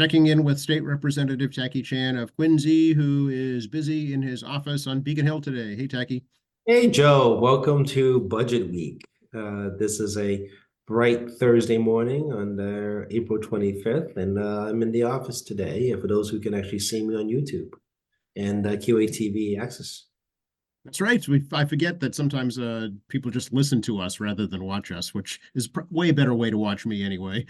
Checking in with State Representative Tacky Chan of Quincy, who is busy in his office on Beacon Hill today. Hey, Tacky. Hey Joe, welcome to Budget Week. This is a bright Thursday morning on April 25th, and I'm in the office today for those who can actually see me on YouTube and QATV access. That's right. I forget that sometimes people just listen to us rather than watch us, which is way better way to watch me anyway.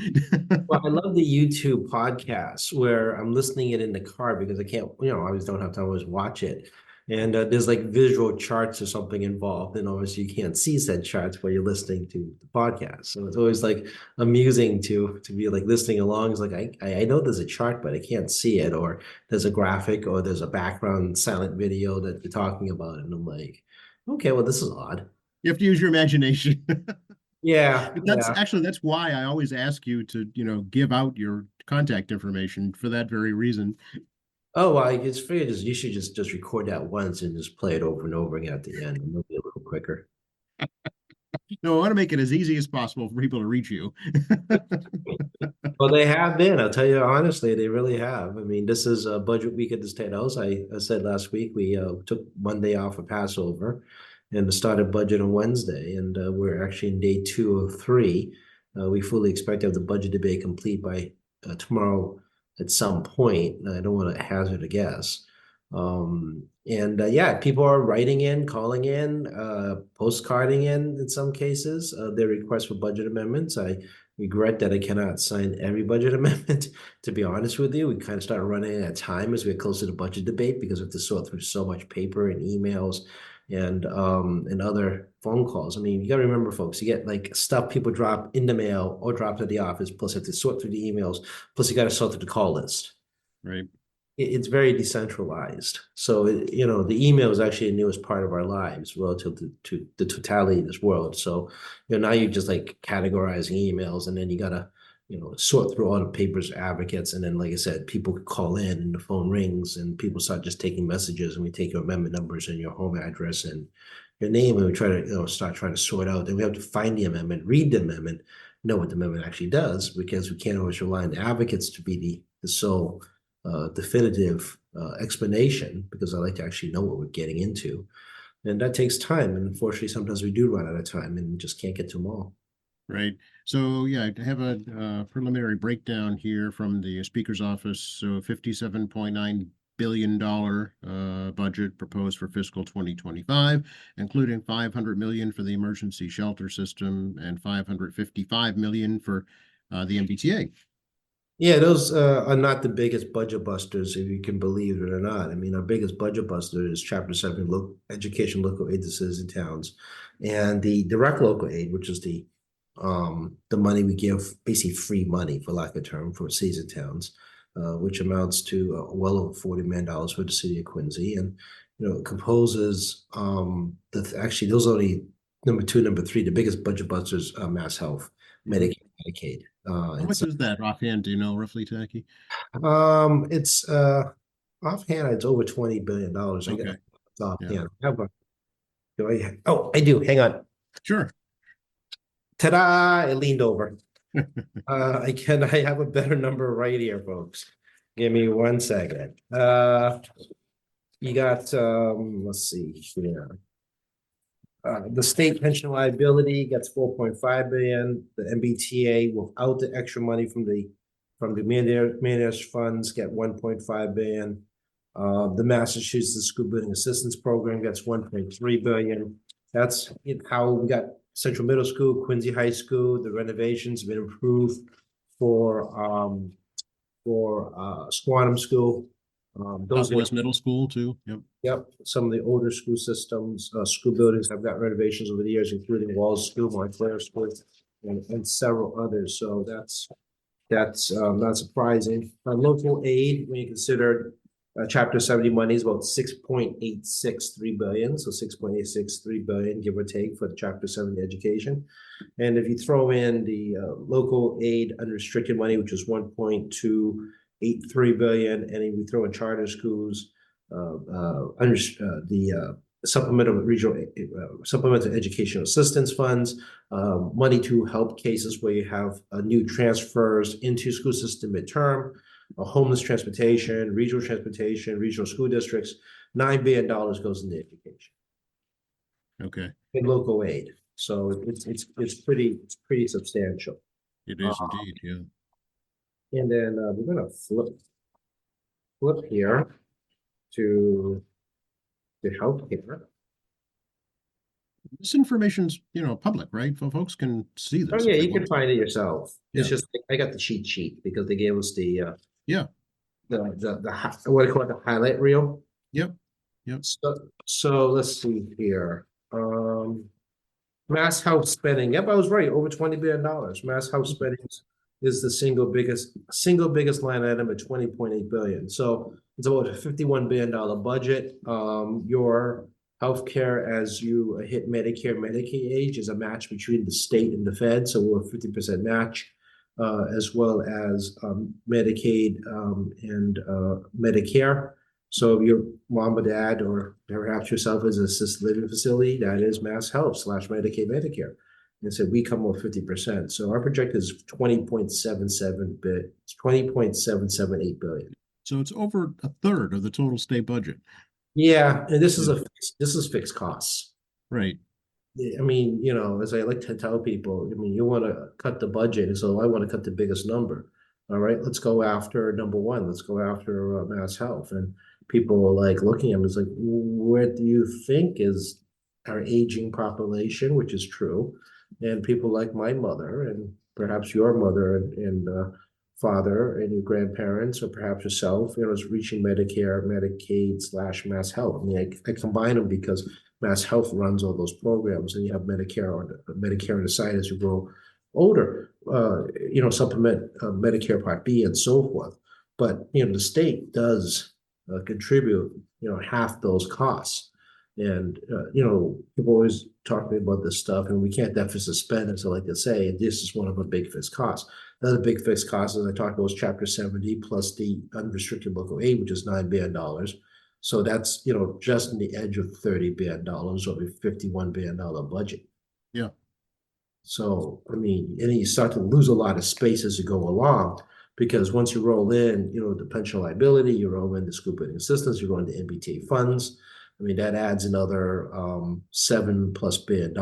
Well, I love the YouTube podcast where I'm listening it in the car because I can't, I always don't have to always watch it. And there's like visual charts or something involved, and obviously you can't see said charts while you're listening to the podcast. So it's always like amusing to be like listening along. It's like I know there's a chart, but I can't see it, or there's a graphic, or there's a background silent video that you're talking about, and I'm like, okay, well this is odd. You have to use your imagination. Yeah, But yeah. that's why I always ask you to, give out your contact information for that very reason. Oh, well, I just figured you should just record that once and just play it over and over again at the end, and it'll be a little quicker. No, I want to make it as easy as possible for people to reach you. Well, they have been. I'll tell you honestly, they really have. I mean, this is a budget week at the State House. I said last week we took Monday off for Passover and started budget on Wednesday, and we're actually in day 2 of 3. We fully expect to have the budget debate complete by tomorrow at some point. I don't want to hazard a guess. And yeah, people are writing in, calling in, postcarding in some cases, their requests for budget amendments. I regret that I cannot sign every budget amendment. To be honest with you, we kind of started running out of time as we get closer to budget debate because we have to sort through so much paper and emails and other phone calls. I mean, you got to remember, folks, you get like stuff people drop in the mail or drop at the office, plus you have to sort through the emails, plus you got to sort through the call list. Right. It's very decentralized. So, the email is actually the newest part of our lives relative to the totality of this world. So, now you're just like categorizing emails, and then you gotta, sort through all the papers, advocates, and then, like I said, people call in and the phone rings and people start just taking messages, and we take your amendment numbers and your home address and your name, and we try to, start trying to sort out. Then we have to find the amendment, read the amendment, know what the amendment actually does, because we can't always rely on the advocates to be the sole definitive explanation, because I like to actually know what we're getting into. And that takes time. And unfortunately, sometimes we do run out of time and just can't get to them all. Right. So yeah, I have a preliminary breakdown here from the speaker's office. So $57.9 billion budget proposed for fiscal 2025, including 500 million for the emergency shelter system and 555 million for the MBTA. Yeah, those are not the biggest budget busters, if you can believe it or not. I mean, our biggest budget buster is Chapter 7 education local aid to cities and towns, and the direct local aid, which is the money we give, basically free money, for lack of a term, for cities and towns, which amounts to well over $40 million for the city of Quincy, and it composes actually those are only number 2, number 3. The biggest budget busters are Mass Health, Medicare, Medicaid. How much is that offhand? Do you know roughly, Tacky? It's offhand, it's over $20 billion. I got Okay. Yeah. offhand. Oh, I do. Hang on. Sure. Ta-da! I leaned over. I have a better number right here, folks. Give me 1 second. You got let's see here. The state pension liability gets 4.5 billion. The MBTA, without the extra money from the managed funds, get 1.5 billion. The Massachusetts School Building Assistance Program gets 1.3 billion. That's how we got Central Middle School, Quincy High School. The renovations have been improved for Squantum School. Those Southwest Middle School too. Yep. Yep, some of the older school systems, school buildings have got renovations over the years, including Walls School, Montclair School, and several others. So that's not surprising. Local aid, when you consider Chapter 70 money, is about 6.863 billion, so 6.863 billion, give or take, for the Chapter 70 education. And if you throw in the local aid unrestricted money, which is 1.283 billion, and if we throw in charter schools, the supplemental educational assistance funds, money to help cases where you have new transfers into school system midterm, homeless transportation, regional school districts. $9 billion goes into education Okay, in local aid. So it's pretty substantial. it Uh, is indeed, yeah. And then we're gonna flip here to healthcare. This information's, public, right? Folks can see Oh this yeah, if they you can want to. find it yourself. Yeah. It's just I got the cheat sheet because they gave us the Yeah, what do you call it, the highlight reel. yep, yep. So let's see here. Mass health spending. Yep, I was right. Over $20 billion. Mass health spending is the single biggest line item at 20.8 billion. So it's about a $51 billion budget. Your healthcare as you hit Medicare, Medicaid age is a match between the state and the Fed. So we're a 50% match, as well as Medicaid and Medicare. So if your mom or dad, or perhaps yourself is an assisted living facility, that is Mass Health / Medicaid, Medicare. And so we come with 50%. So our project is 20.77 bit, it's 20.778 billion. So it's over a third of the total state budget. Yeah, and this is Yeah. this is fixed costs. Right. I mean, as I like to tell people, I mean, you want to cut the budget, and so I want to cut the biggest number. All right, let's go after number one. Let's go after Mass Health. And people are like looking at me, it's like, what do you think is our aging population, which is true. And people like my mother and perhaps your mother and father and your grandparents, or perhaps yourself, is reaching Medicare, Medicaid / Mass Health. I mean, I combine them because Mass Health runs all those programs, and you have Medicare on the side as you grow older, supplement Medicare Part B and so forth. But the state does contribute half those costs. And people always talk to me about this stuff, and we can't deficit spend, as I like to say, and this is one of the big fixed costs. Another big fixed cost, as I talked about, was Chapter 70 plus the unrestricted local aid, which is $9 billion. So that's just in the edge of $30 billion or a $51 billion budget. Yeah. So I mean, and you start to lose a lot of space as you go along, because once you roll in, the pension liability, you roll in the school building assistance, you roll in the MBTA funds. I mean, that adds another $7+ billion.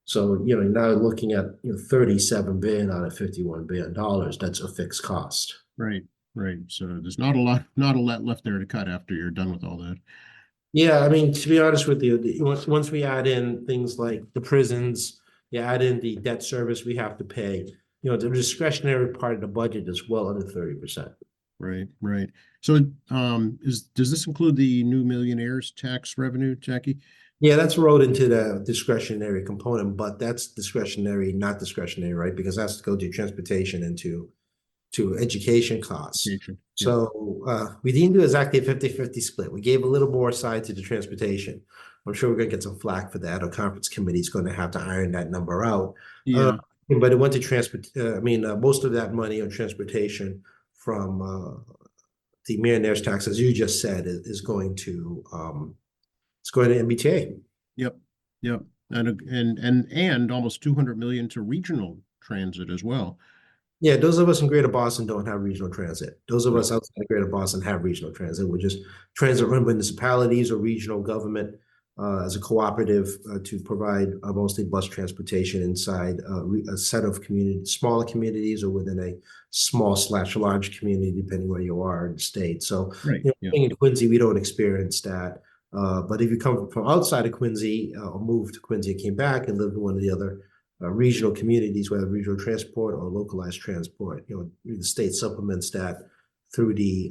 So now looking at 37 billion out of $51 billion, that's a fixed cost. Right. Right. So there's not a lot left there to cut after you're done with all that. Yeah, I mean, to be honest with you, once we add in things like the prisons, you add in the debt service we have to pay, the discretionary part of the budget is well under 30%. Right. Right. So does this include the new millionaires tax revenue, Jackie? Yeah, that's rolled into the discretionary component, but that's discretionary, not discretionary, right? Because that's to go to transportation and to education costs. Education, yeah. So we didn't do exactly a 50-50 split. We gave a little more side to the transportation. I'm sure we're going to get some flack for that. Our conference committee is going to have to iron that number out. Yeah. But it went to most of that money on transportation from the millionaire's tax, as you just said, is going to MBTA. Yep. Yep. And almost 200 million to regional transit as well. Yeah, those of us in Greater Boston don't have regional transit. Those of us outside of Greater Boston have regional transit, which is transit-run municipalities or regional government as a cooperative to provide mostly bus transportation inside a set of smaller communities or within a small/large community, depending where you are in the state. So, Right. being in Quincy, we don't experience that. But if you come from outside of Quincy or moved to Quincy and came back and lived in one of the other regional communities, whether regional transport or localized transport, the state supplements that through the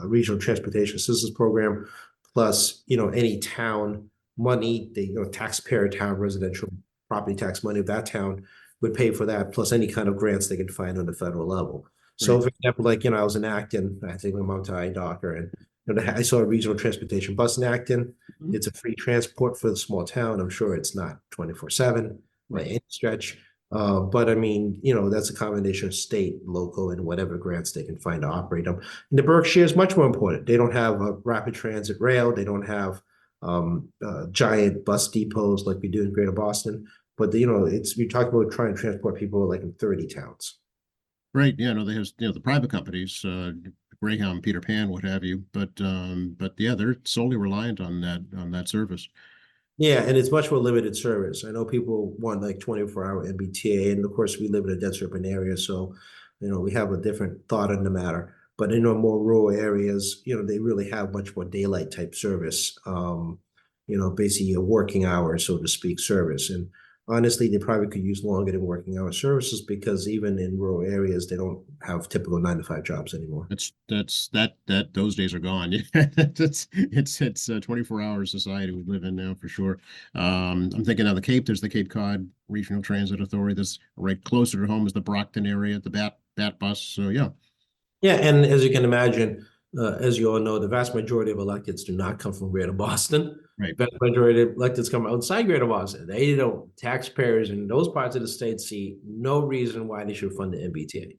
regional transportation assistance program, plus any town money, the taxpayer town residential property tax money of that town would pay for that, plus any kind of grants they can find on the federal level. So, for example, I was in Acton, I think my mom to eye doctor, and I saw a regional transportation bus in Acton. Mhm. It's a free transport for the small town. I'm sure it's not 24/7 by any stretch. But I mean, that's a combination of state, local, and whatever grants they can find to operate them. And the Berkshire is much more important. They don't have a rapid transit rail. They don't have giant bus depots like we do in Greater Boston. But we talk about trying to transport people like in 30 towns. Right. Yeah, no, they have, the private companies, Greyhound, Peter Pan, what have you. But yeah, they're solely reliant on that service. Yeah, and it's much more limited service. I know people want like 24-hour MBTA, and of course, we live in a dense urban area, so we have a different thought on the matter. But in our more rural areas, they really have much more daylight type service. Basically a working hours, so to speak, service. And honestly, they probably could use longer than working hour services because even in rural areas, they don't have typical 9 to 5 jobs anymore. That those days are gone. Yeah, it's a 24-hour society we live in now for sure. I'm thinking on the Cape, there's the Cape Cod Regional Transit Authority. That's right closer to home is the Brockton area, the Bat bus. So yeah, Yeah, and as you can imagine, as you all know, the vast majority of electeds do not come from Greater Boston. right. The vast majority of electeds come outside Greater Boston. They don't, taxpayers in those parts of the state see no reason why they should fund the MBTA.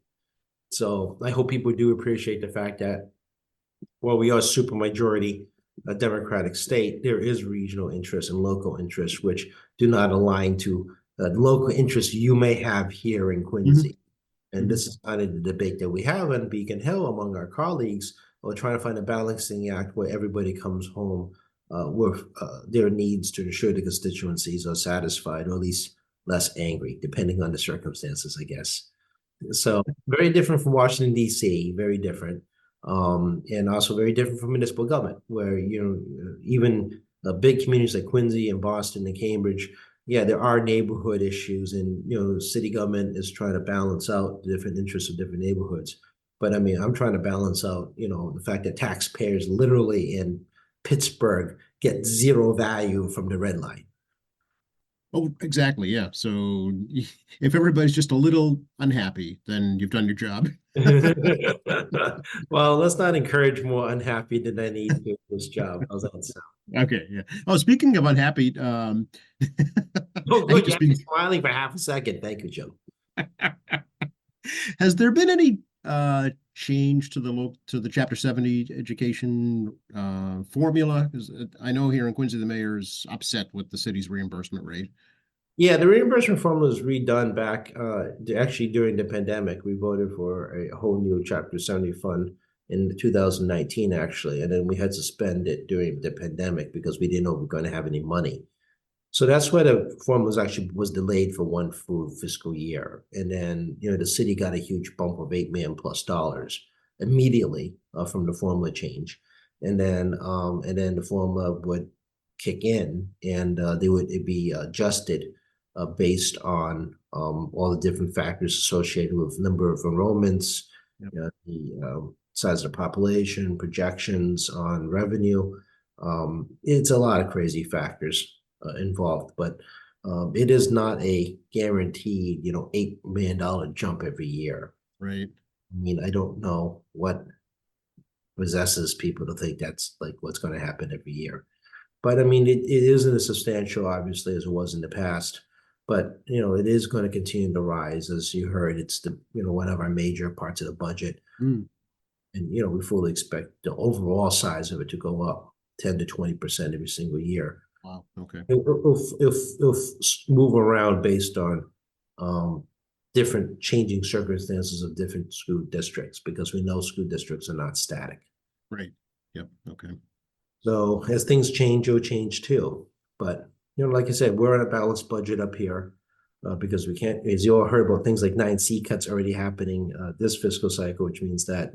So I hope people do appreciate the fact that while we are super majority a Democratic state, there is regional interest and local interests which do not align to the local interests you may have here in Quincy. And this is kind of the debate that we have in Beacon Hill among our colleagues. We're trying to find a balancing act where everybody comes home with their needs to ensure the constituencies are satisfied, or at least less angry, depending on the circumstances, I guess. So very different from Washington, D.C., very different. And also very different from municipal government, where, even big communities like Quincy and Boston and Cambridge, yeah, there are neighborhood issues, and city government is trying to balance out the different interests of different neighborhoods. But I mean, I'm trying to balance out, the fact that taxpayers literally in Pittsburgh get zero value from the red line. Oh, exactly. Yeah. So if everybody's just a little unhappy, then you've done your job. Well, let's not encourage more unhappy than I need to do this job. How's that sound? Okay. Yeah. Oh, speaking of unhappy, Oh, I hate good. to You had me speak. smiling for half a second. Thank you, Joe. Has there been any change to the Chapter 70 education formula? 'Cause, I know here in Quincy, the mayor's upset with the city's reimbursement rate. Yeah, the reimbursement formula was redone back actually during the pandemic. We voted for a whole new Chapter 70 fund in 2019, actually, and then we had to spend it during the pandemic because we didn't know we were going to have any money. So that's why the formula was delayed for one full fiscal year. And then, the city got a huge bump of $8 million+ immediately from the formula change. And then the formula would kick in, and it'd be adjusted based on all the different factors associated with number of enrollments, Yep. the size of the population, projections on revenue. It's a lot of crazy factors involved, but it is not a guaranteed, $8 million jump every year. Right. I mean, I don't know what possesses people to think that's like what's going to happen every year. But I mean, it isn't as substantial, obviously, as it was in the past. But it is going to continue to rise, as you heard. It's one of our major parts of the budget, Mm. and we fully expect the overall size of it to go up 10 to 20% every single year. Wow. Okay. It'll move around based on different changing circumstances of different school districts, because we know school districts are not static. Right. Yep. Okay. So as things change, you'll change too. But like I said, we're on a balanced budget up here because we can't, as you all heard about things like 9C cuts already happening this fiscal cycle, which means that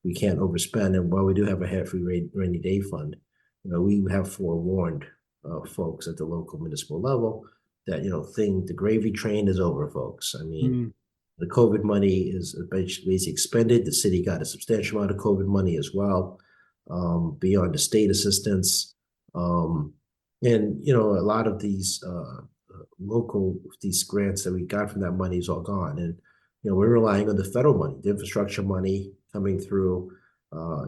we can't overspend. And while we do have a half-free rainy day fund, we have forewarned folks at the local municipal level that the gravy train is over, folks. I mean, the COVID money is basically expended. The city got a substantial amount of COVID money as well, beyond the state assistance. And a lot of these these grants that we got from that money is all gone. And we're relying on the federal money, the infrastructure money coming through.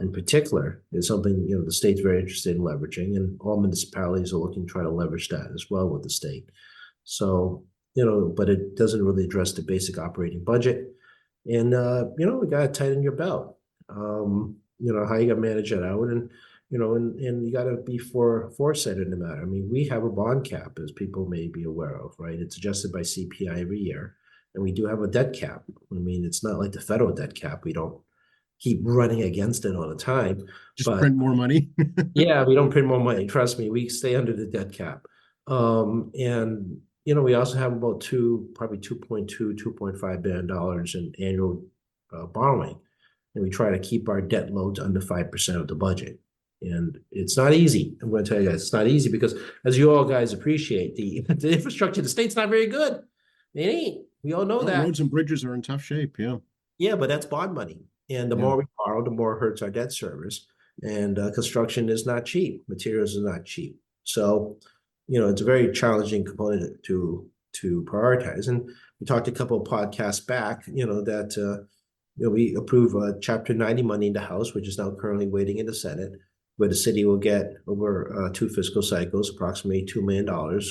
In particular, is something the state's very interested in leveraging, and all municipalities are looking to try to leverage that as well with the state. So but it doesn't really address the basic operating budget, and we got to tighten your belt. How you got to manage that out, and and you got to be foresight in the matter. I mean, we have a bond cap, as people may be aware of, right? It's adjusted by CPI every year. and we do have a debt cap. I mean, it's not like the federal debt cap. We don't keep running against it all the time, Just but print more money. yeah, we don't print more money. Trust me, we stay under the debt cap. And we also have about probably 2.2, $2.5 billion in annual borrowing. And we try to keep our debt loads under 5% of the budget. And it's not easy. I'm going to tell you guys, it's not easy because, as you all guys appreciate, the infrastructure of the state's not very good. It ain't. We all know Well, that. roads and bridges are in tough shape. Yeah. Yeah, but that's bond money. And the Yeah. more we borrow, the more it hurts our debt service. And construction is not cheap. Materials are not cheap. So, it's a very challenging component to prioritize. And we talked a couple of podcasts back, that we approve Chapter 90 money in the House, which is now currently waiting in the Senate, where the city will get over 2 fiscal cycles, approximately $2 million,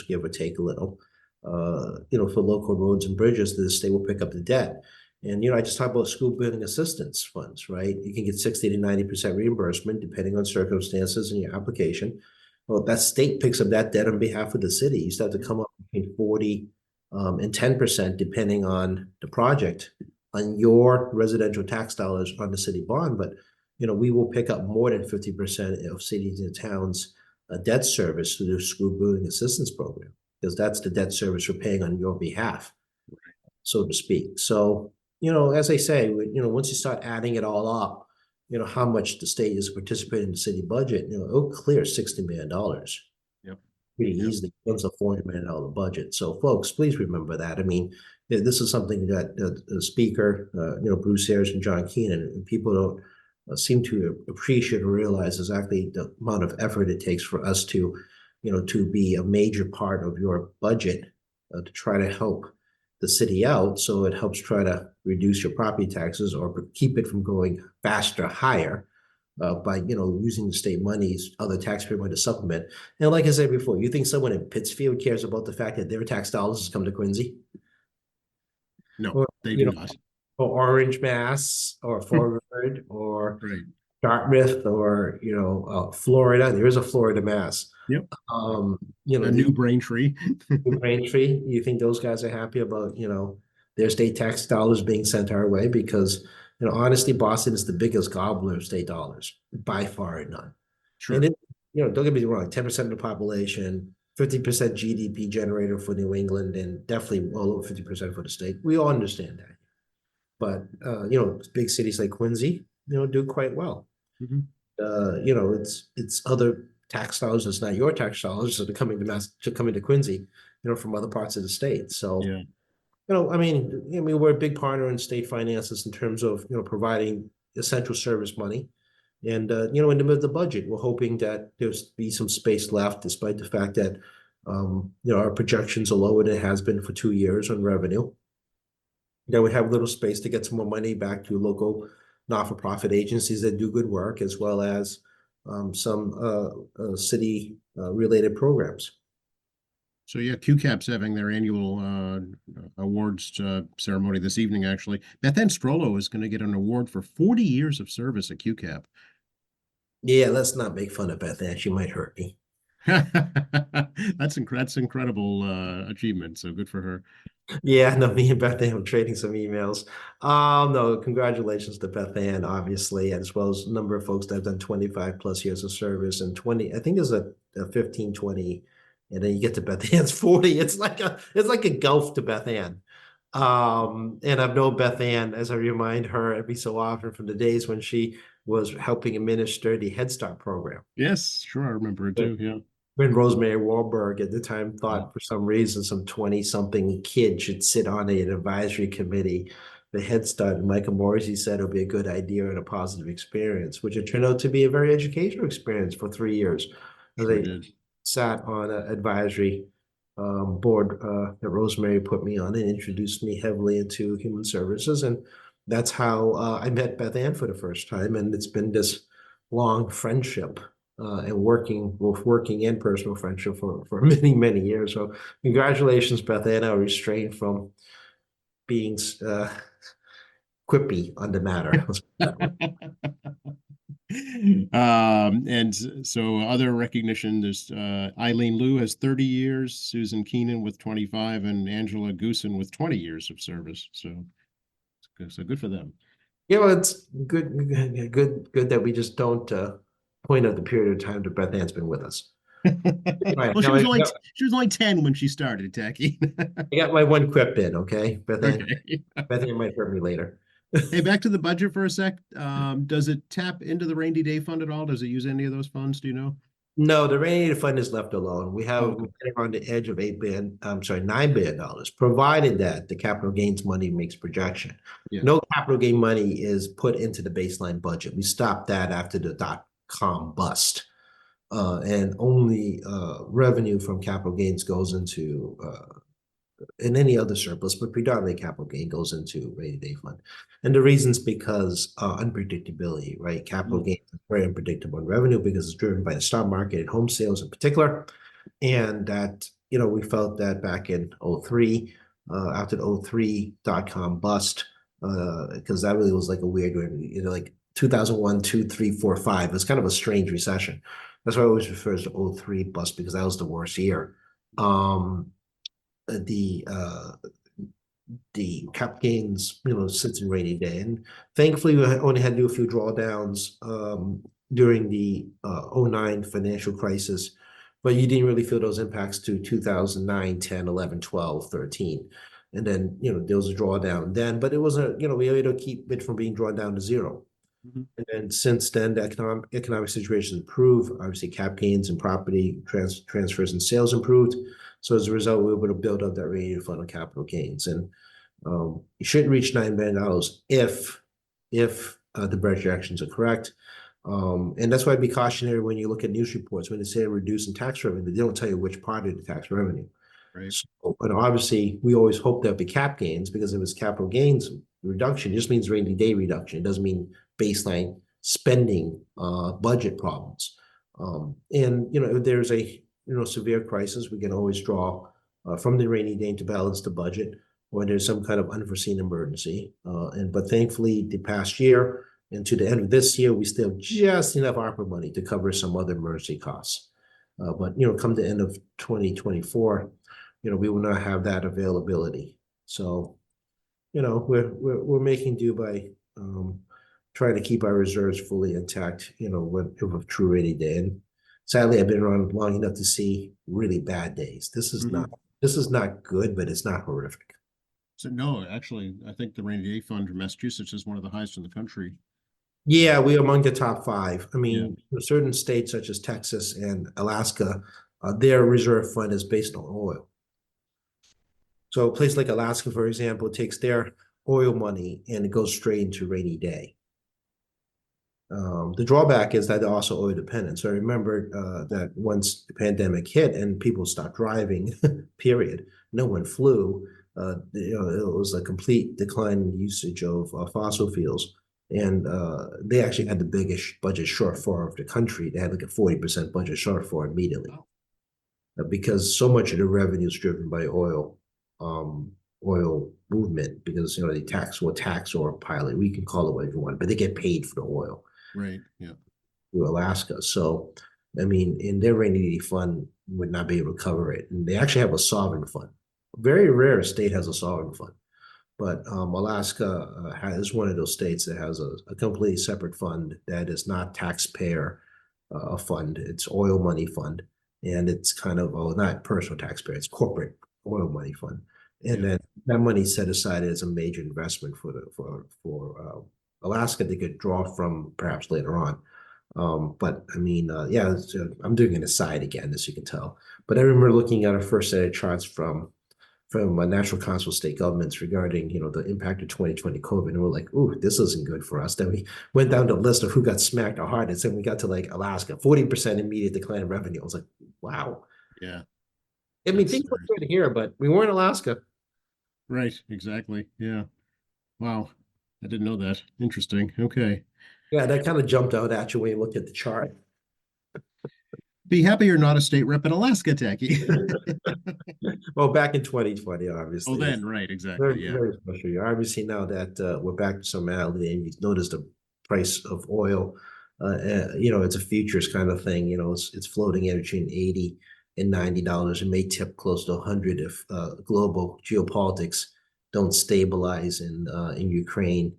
give or take a little, for local roads and bridges. The state will pick up the debt. And, I just talked about school building assistance funds, right? You can get 60 to 90% reimbursement depending on circumstances and your application. Well, that state picks up that debt on behalf of the city. You start to come up between 40 and 10% depending on the project on your residential tax dollars on the city bond. But, we will pick up more than 50% of cities and towns' debt service through the school building assistance program, because that's the debt service we're paying on your behalf, so to speak. So, as I say, once you start adding it all up, how much the state is participating in the city budget, it'll clear $60 million Yep. pretty easily. It's a $40 million budget. So, folks, please remember that. I mean, this is something that the speaker, Bruce Ayers and John Keenan, and people don't seem to appreciate or realize exactly the amount of effort it takes for us to, to be a major part of your budget to try to help the city out. So it helps try to reduce your property taxes or keep it from going faster, higher by, using the state monies, other taxpayer money to supplement. And like I said before, you think someone in Pittsfield cares about the fact that their tax dollars come to Quincy? No, Or, they do not. or Orange, Mass, or Forward, or Right. Dartmouth, or Florida. There is a Florida, Mass. Yep. A New Braintree. Braintree. You think those guys are happy about their state tax dollars being sent our way? Because honestly, Boston is the biggest gobbler of state dollars by far and none. Sure. And don't get me wrong, 10% of the population, 50% GDP generator for New England, and definitely well over 50% for the state. We all understand that. But big cities like Quincy, do quite well. Mhm. It's other tax dollars. It's not your tax dollars that are coming to Quincy, from other parts of the state. So, Yeah. I mean, we're a big partner in state finances in terms of providing essential service money, and in the middle of the budget, we're hoping that there's be some space left, despite the fact that our projections are lower than it has been for 2 years on revenue. That we have little space to get some more money back to local not-for-profit agencies that do good work, as well as some city related programs. So yeah, QCAP's having their annual awards ceremony this evening, actually. Beth Ann Strollo is going to get an award for 40 years of service at QCAP. Yeah, let's not make fun of Beth Ann. She might hurt me. That's incredible achievement. So good for her. Yeah, no, me and Beth Ann are trading some emails. No, congratulations to Beth Ann, obviously, as well as a number of folks that have done 25 plus years of service, and 20, I think there's a 15, 20, and then you get to Beth Ann's 40. It's like a gulf to Beth Ann. And I've known Beth Ann, as I remind her every so often, from the days when she was helping administer the Head Start program. Yes, sure, I remember it too. Yeah. When Rosemary Warburg at the time thought for some reason some 20-something kid should sit on an advisory committee, the Head Start, and Michael Morrissey said it would be a good idea and a positive experience, which it turned out to be a very educational experience for 3 years. Sure They did. sat on an advisory board that Rosemary put me on and introduced me heavily into human services. And that's how I met Beth Ann for the first time. And it's been this long friendship and working and personal friendship for many, many years. So congratulations, Beth Ann. I restrained from being quippy on the matter. So other recognition, there's Eileen Liu has 30 years, Susan Keenan with 25, and Angela Goosen with 20 years of service. So good for them. Yeah, well, it's good that we just don't point out the period of time that Beth Ann's been with us. Right. Well, Now she was only 10 when she started, Tacky. I got my one quip in, okay? Okay. Beth Ann might hurt me later. Hey, back to the budget for a sec. Does it tap into the rainy day fund at all? Does it use any of those funds? Do you know? No, the rainy day fund is left alone. Oh, We're okay. getting on the edge of $9 billion, provided that the capital gains money makes projection. Yeah. No capital gain money is put into the baseline budget. We stopped that after the dot-com bust. And only revenue from capital gains goes into and any other surplus, but predominantly capital gain goes into rainy day fund. And the reason's because unpredictability, right? Capital gains is very unpredictable in revenue because it's driven by the stock market and home sales in particular. And that, we felt that back in 03, after the 03 dot-com bust, because that really was like a weird one, like 2001, 2, 3, 4, 5. It was kind of a strange recession. That's why I always refer to 03 bust because that was the worst year. The cap gains, sits in rainy day. And thankfully, we only had to do a few drawdowns during the 09 financial crisis, but you didn't really feel those impacts to 2009, 10, 11, 12, 13. And then, there was a drawdown then, but it wasn't, we were able to keep it from being drawn down to zero. Mhm. And then since then, the economic situation improved. Obviously, cap gains and property transfers and sales improved. So as a result, we were able to build up that rainy fund on capital gains. And you shouldn't reach $9 billion if the projections are correct. And that's why I'd be cautionary when you look at news reports, when they say reducing tax revenue, they don't tell you which part of the tax revenue. Right. So, but obviously, we always hope there'll be cap gains because if it's capital gains reduction, it just means rainy day reduction. It doesn't mean baseline spending budget problems. And if there's a severe crisis, we can always draw from the rainy day to balance the budget, or there's some kind of unforeseen emergency. But thankfully, the past year and to the end of this year, we still have just enough ARPA money to cover some other emergency costs. But come the end of 2024, we will not have that availability. So, we're making do by trying to keep our reserves fully intact, with true rainy day. And sadly, I've been around long enough to see really bad days. This is not good, but it's not horrific. So no, actually, I think the rainy day fund in Massachusetts is one of the highest in the country. Yeah, we're among the top 5. I mean, certain states such as Texas and Alaska, their reserve fund is based on oil. So a place like Alaska, for example, takes their oil money and it goes straight into rainy day. The drawback is that they're also oil dependent. So I remember that once the pandemic hit and people stopped driving, period, no one flew. It was a complete decline in usage of fossil fuels. And they actually had the biggest budget shortfall of the country. They had like a 40% budget shortfall immediately. Because so much of the revenue is driven by oil movement, because they tax or pilot. We can call it what you want, but they get paid for the oil. Right. Yeah. To Alaska. So, I mean, in their rainy day fund would not be able to cover it. And they actually have a sovereign fund. Very rare a state has a sovereign fund. But Alaska is one of those states that has a completely separate fund that is not taxpayer fund. It's oil money fund. And it's kind of, not personal taxpayer, it's corporate oil money fund. And then that money set aside as a major investment for Alaska they could draw from perhaps later on. But I mean, I'm doing an aside again, as you can tell. But I remember looking at our first set of charts from National Council of State Governments regarding, the impact of 2020 COVID. And we're like, ooh, this isn't good for us. Then we went down the list of who got smacked the hardest, and we got to like Alaska, 40% immediate decline in revenue. I was like, wow. Yeah. I mean, things were good here, but we weren't Alaska. Right. Exactly. Yeah. Wow. I didn't know that. Interesting. Okay. Yeah, that kind of jumped out at you when you looked at the chart. Be happy you're not a state rep in Alaska, Tacky. Well, back in 2020, obviously. Oh, then, right, exactly. Yeah. Very special year. Obviously, now that we're back to some reality, and you notice the price of oil it's a futures kind of thing. It's floating in between $80 and $90. It may tip close to 100 if global geopolitics don't stabilize in Ukraine,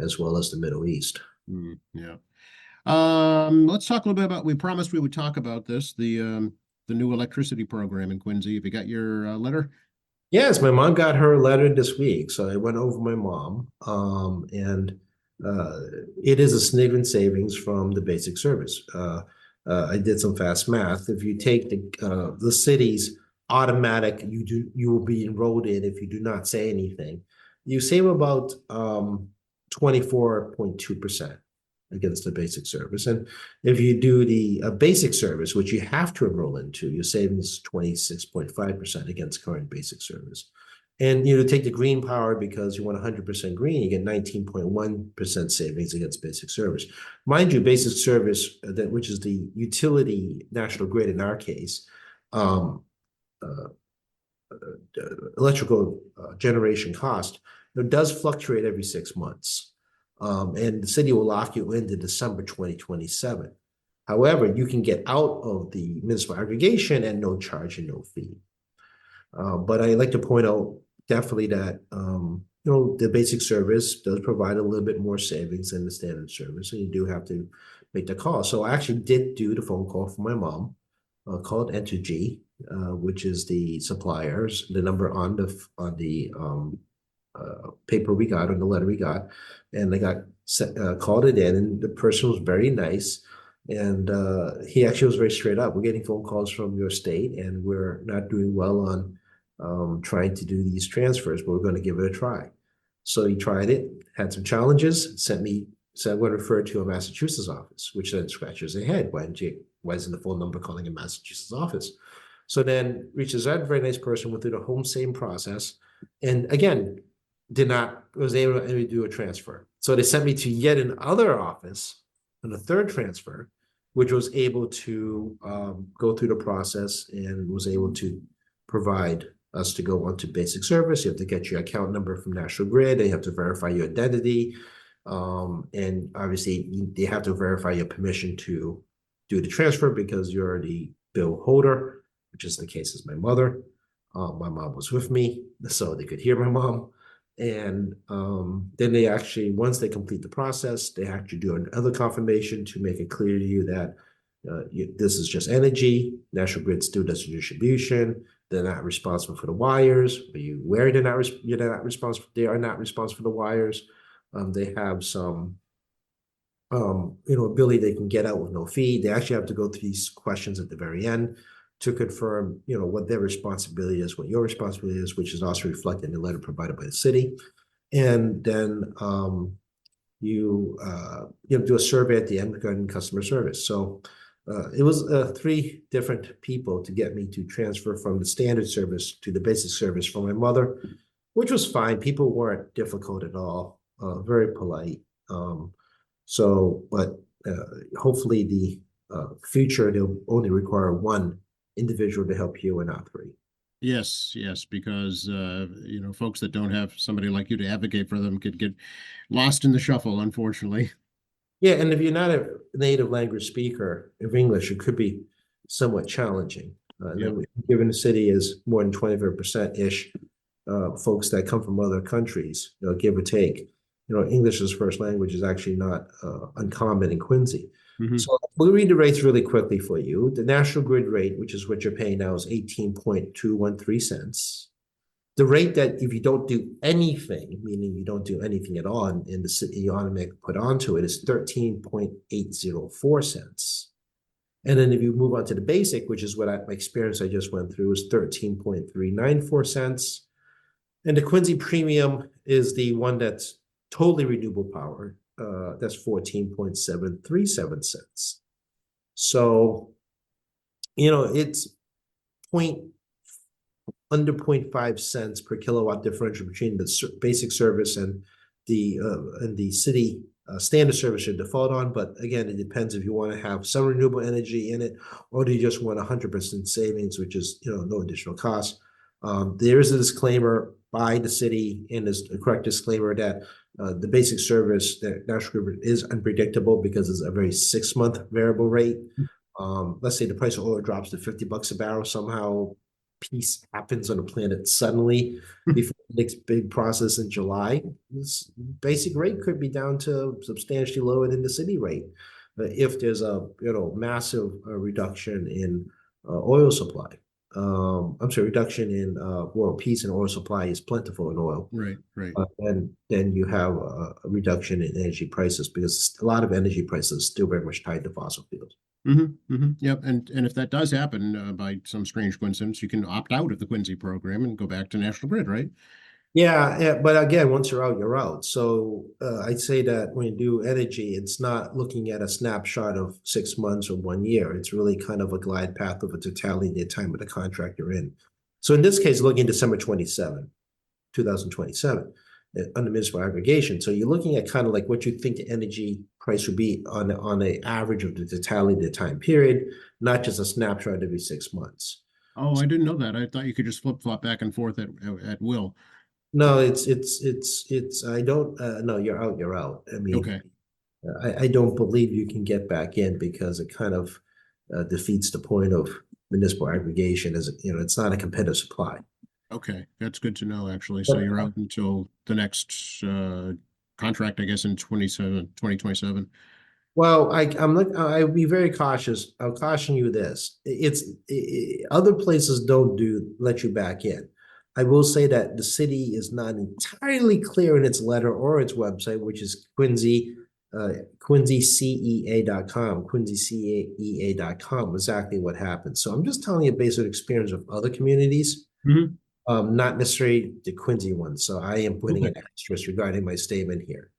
as well as the Middle East. Yeah. Let's talk a little bit about, we promised we would talk about this, the new electricity program in Quincy. Have you got your letter? Yes, my mom got her letter this week, so I went over my mom, and uh, it is a significant savings from the basic service. I did some fast math. If you take the city's automatic, you will be enrolled in if you do not say anything. You save about 24.2% against the basic service. And if you do the basic service, which you have to enroll into, your savings is 26.5% against current basic service. And take the green power because you want 100% green, you get 19.1% savings against basic service. Mind you, basic service, which is the utility national grid in our case, um, electrical generation cost, it does fluctuate every 6 months. And the city will lock you into December 2027. However, you can get out of the municipal aggregation at no charge and no fee. But I like to point out definitely that the basic service does provide a little bit more savings than the standard service, and you do have to make the call. So I actually did do the phone call for my mom, called Entergy, which is the suppliers, the number on the paper we got, or the letter we got, and they called it in, and the person was very nice, and he actually was very straight up. We're getting phone calls from your state, and we're not doing well on trying to do these transfers, but we're going to give it a try. So he tried it, had some challenges, said I'm going to refer to a Massachusetts office, which then scratches their head. Why isn't the phone number calling a Massachusetts office? So then reaches out, a very nice person, went through the whole same process, and again, was able to do a transfer. So they sent me to yet another office and a third transfer, which was able to go through the process and was able to provide us to go onto basic service. You have to get your account number from National Grid, and you have to verify your identity. And obviously they have to verify your permission to do the transfer because you're the bill holder, which is the case as my mother. My mom was with me, so they could hear my mom. And then they actually, once they complete the process, they actually do another confirmation to make it clear to you that this is just energy. National Grid still does the distribution. They're not responsible for the wires. Are you aware you're not responsible? They are not responsible for the wires. They have some, ability they can get out with no fee. They actually have to go through these questions at the very end to confirm, what their responsibility is, what your responsibility is, which is also reflected in the letter provided by the city. And then you do a survey at the end regarding customer service. So it was 3 different people to get me to transfer from the standard service to the basic service for my mother, which was fine. People weren't difficult at all, very polite. But hopefully the future, they'll only require 1 individual to help you and not 3. Yes, because folks that don't have somebody like you to advocate for them could get lost in the shuffle, unfortunately. Yeah, and if you're not a native language speaker of English, it could be somewhat challenging. Given the city is more than 25%-ish folks that come from other countries, give or take, English as first language is actually not uncommon in Quincy. Mm-hmm. So we'll read the rates really quickly for you. The National Grid rate, which is what you're paying now, is 18.213 cents. The rate that if you don't do anything, meaning you don't do anything at all, in the city you automatically put onto it, is 13.804 cents. And then if you move on to the basic, which is what my experience I just went through, is 13.394 cents. And the Quincy premium is the one that's totally renewable power. That's 14.737 cents. So, it's under 0.5 cents per kilowatt differential between the basic service and the city standard service should default on. But again, it depends if you want to have some renewable energy in it, or do you just want 100% savings, which is no additional cost. There is a disclaimer by the city, and is a correct disclaimer that the basic service that National Grid is unpredictable because it's a very 6-month variable rate. Let's say the price of oil drops to $50 a barrel, somehow peace happens on the planet suddenly before the next big process in July. This basic rate could be down to substantially lower than the city rate if there's a massive reduction in oil supply. I'm sorry, reduction in world peace and oil supply is plentiful in oil. Right, right. And then you have a reduction in energy prices because a lot of energy prices are still very much tied to fossil fuels. Yep. And if that does happen by some strange coincidence, you can opt out of the Quincy program and go back to National Grid, right? Yeah, but again, once you're out, you're out. So I'd say that when you do energy, it's not looking at a snapshot of 6 months or 1 year. It's really kind of a glide path of a totality of the time of the contract you're in. So in this case, looking December 2027, under municipal aggregation. So you're looking at kind of like what you think the energy price would be on an average of the totality of the time period, not just a snapshot every 6 months. Oh, I didn't know that. I thought you could just flip-flop back and forth at will. No, I don't, no, you're out, you're out. I mean, Okay. I don't believe you can get back in because it kind of defeats the point of municipal aggregation as, it's not a competitive supply. Okay. That's good to know, actually. So you're out until the next contract, I guess, in 2027. Well, I would be very cautious. I'll caution you this. Other places don't let you back in. I will say that the city is not entirely clear in its letter or its website, which is quincycea.com, quincycea.com, exactly what happened. So I'm just telling you based on experience of other communities, not necessarily the Quincy one. So I am putting an asterisk regarding my statement here.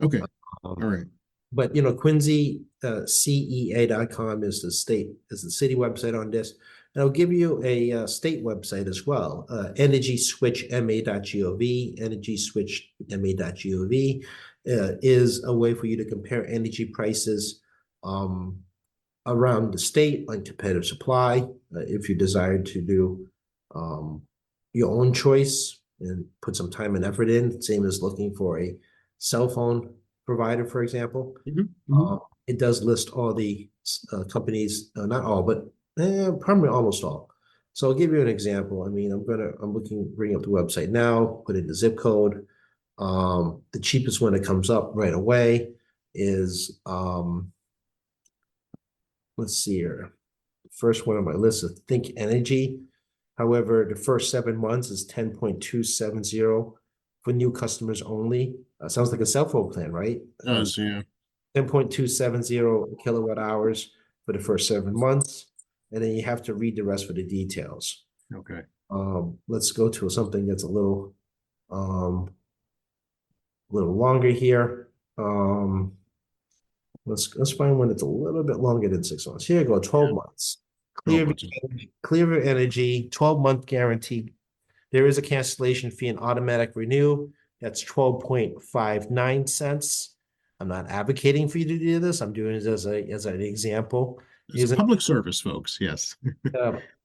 Okay. All right. But Quincy CEA.com is the city website on this. And I'll give you a state website as well, energyswitchma.gov, energyswitchma.gov is a way for you to compare energy prices around the state on competitive supply. If you desire to do your own choice and put some time and effort in, same as looking for a cell phone provider, for example. It does list all the companies, not all, but probably almost all. So I'll give you an example. I mean, bring up the website now, put in the zip code. The cheapest one that comes up right away is, let's see here. The first one on my list is Think Energy. However, the first 7 months is 10.270 for new customers only. Sounds like a cell phone plan, right? It does, yeah. 10.270 kilowatt hours for the first 7 months. And then you have to read the rest for the details. Okay. Let's go to something that's a little longer here. Let's find one that's a little bit longer than 6 months. Here you go, 12 months. Clearview Energy, 12-month guarantee. There is a cancellation fee and automatic renew. That's 12.59 cents. I'm not advocating for you to do this. I'm doing it as an example. It's a public service, folks. Yes.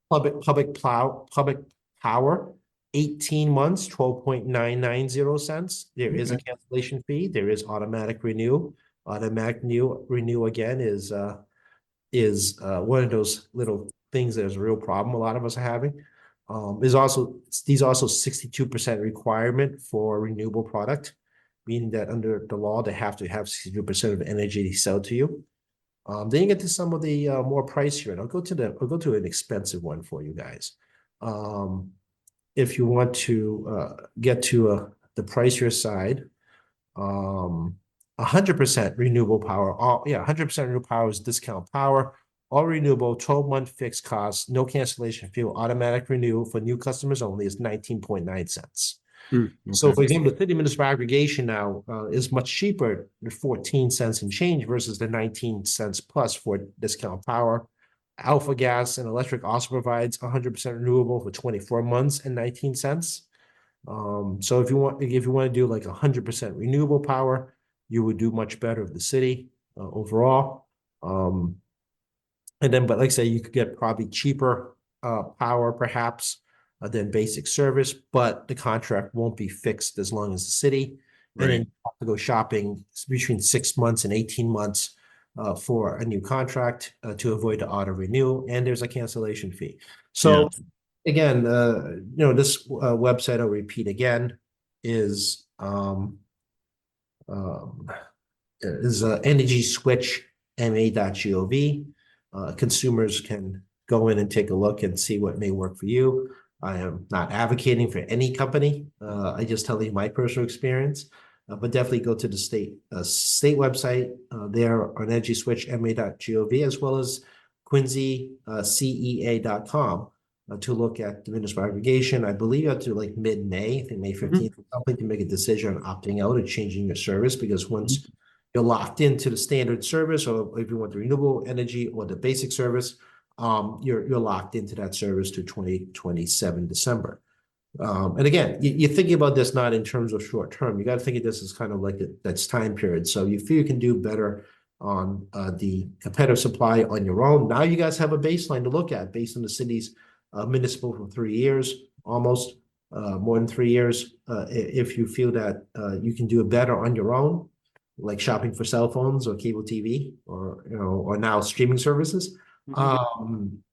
Public power, 18 months, 12.990 cents. There is a cancellation fee. There is automatic renew. Automatic renew again is one of those little things that is a real problem a lot of us are having. These also 62% requirement for renewable product, meaning that under the law they have to have 62% of energy they sell to you. Then you get to some of the more pricier, and I'll go to an expensive one for you guys. If you want to get to the pricier side, 100% renewable power. 100% renewable power is discount power. All renewable, 12-month fixed cost, no cancellation fee, automatic renew for new customers only is 19.9 cents. So, for example, the city municipal aggregation now is much cheaper, 14 cents and change versus the 19 cents plus for discount power. Alpha Gas and Electric also provides 100% renewable for 24 months and 19 cents. So if you want to do like 100% renewable power, you would do much better with the city overall. But like I say, you could get probably cheaper power perhaps than basic service, but the contract won't be fixed as long as the city. And then Right. you have to go shopping between 6 months and 18 months for a new contract to avoid the auto renew, and there's a cancellation fee. Yeah. So again, this website, I'll repeat again, is um, EnergySwitchMA.gov. Consumers can go in and take a look and see what may work for you. I am not advocating for any company. I just tell you my personal experience. But definitely go to the state website there on EnergySwitchMA.gov, as well as QuincyCEA.com to look at the municipal aggregation. I believe up to like mid-May, I think May 15th, something to make a decision on opting out or changing your service, because once you're locked into the standard service, or if you want the renewable energy or the basic service, you're locked into that service to 2027 December. And again, you're thinking about this not in terms of short term. You got to think of this as kind of like that's time period. So you feel you can do better on the competitive supply on your own. Now you guys have a baseline to look at based on the city's municipal for 3 years, almost more than 3 years. If you feel that you can do it better on your own, like shopping for cell phones or cable TV, or or now streaming services,